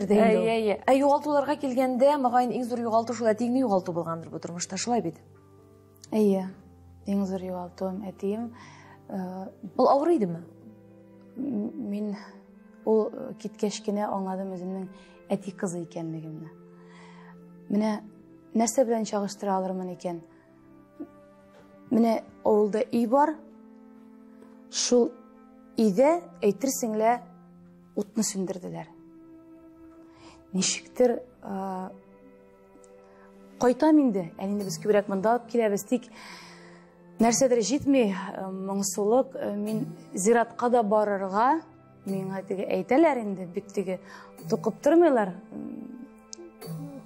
дейм. Югалтуларга килгәндә, мага иң зур югалту шул әтиңне югалту булгандыр бу тормышта, шулай бит? Иң зур югалтуым әтием. Ул авыр идеме? Мин ул киткәч кенә аңладым үземнең әти кызы икәнлегемне. Менә нәрсә белән чагыштыра алырмын икән? Менә авылда өй бар, шул өйдә әйтерсең утны сүндерделәр. Ничектер кайтам инде, инде без күбрәк монда алып киләбез, тик нәрсәдер җитми, моңсулык, мин зиратка да барырга, миңа теге әйтәләр инде, бик теге тукып тормыйлар.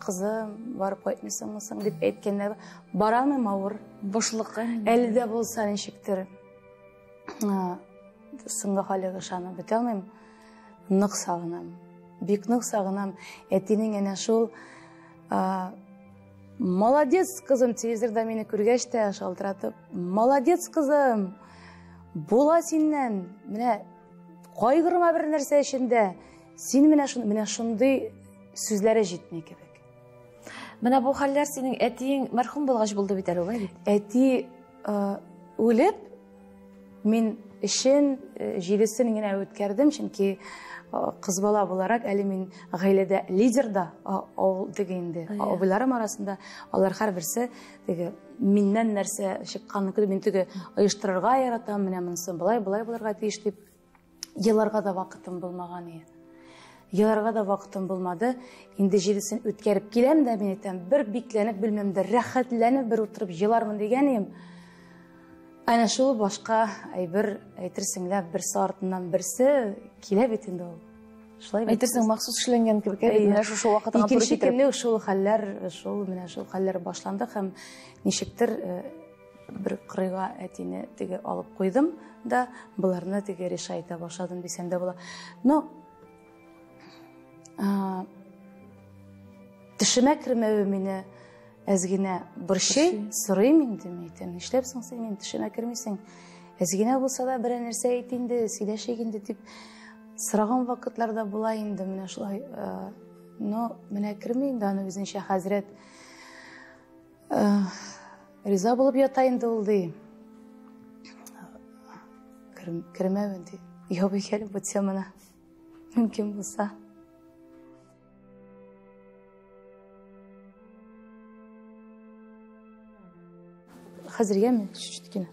Кызым, барып кайтмыйсыңмы дип әйткәндә, бара алмыйм, авыр. Бушлыкка. Әле дә булса ничектер соңгы хәлгә ышанып бетә алмыйм. Нык сагынам. Бик нык сагынам. Әтинең әнә шул молодец кызым, телевизорда мине күргәч тә шалтыратып, молодец кызым, була синнән, менә кайгырма бер нәрсә өчендә, син менә шундый сүзләре җитми кебек. Менә бу хәлләр синең әтиң мәрхүм булгач булды бит әле, бит? Әти үлеп, мин эшен 7-сен генә үткәрдем, чөнки кыз бала буларак әле мин гаиләдә лидерда, авыл дигәндә, абыйларым арасында алар һәрберсе теге миннән нәрсә чыкканны күреп, мин теге оештырырга яратам, менә монысы булай булырга тиеш дип, еларга да вакытым булмаган иде. Еларга да вакытым булмады. Инде 7-сен үткәреп киләм дә, мин әйтәм, бер бикләнеп, белмәмдә, рәхәтләнеп бер утырып елармын дигәнем. Әнә шул башка әйтерсең бер саатыннан берсе килә бит инде ул. Шулай әйтерсең махсус эшләнгән кебек, менә шул вакытка туры китереп. Икенче көнне шул хәлләр башланды һәм ничектер бер кырыйга әтине теге алып куйдым да, буларны теге решайта башладым дисәм дә була. Но төшемә кермәве мине әзгенә борчый, сорыйм инде, әйтәм, нишләпсең син, мин төшемә кермисең, әзгенә булса да бер нәрсә әйт инде, сөйләшик инде дип сораган вакытларда була инде, менә шулай. Но менә керми инде, аны үзенчә хәзрәт риза булып ята инде ул ди. Кермәвен ди. Ябый килеп бу теманы мөмкин булса. Хәзергәме чуть-чуть кенә.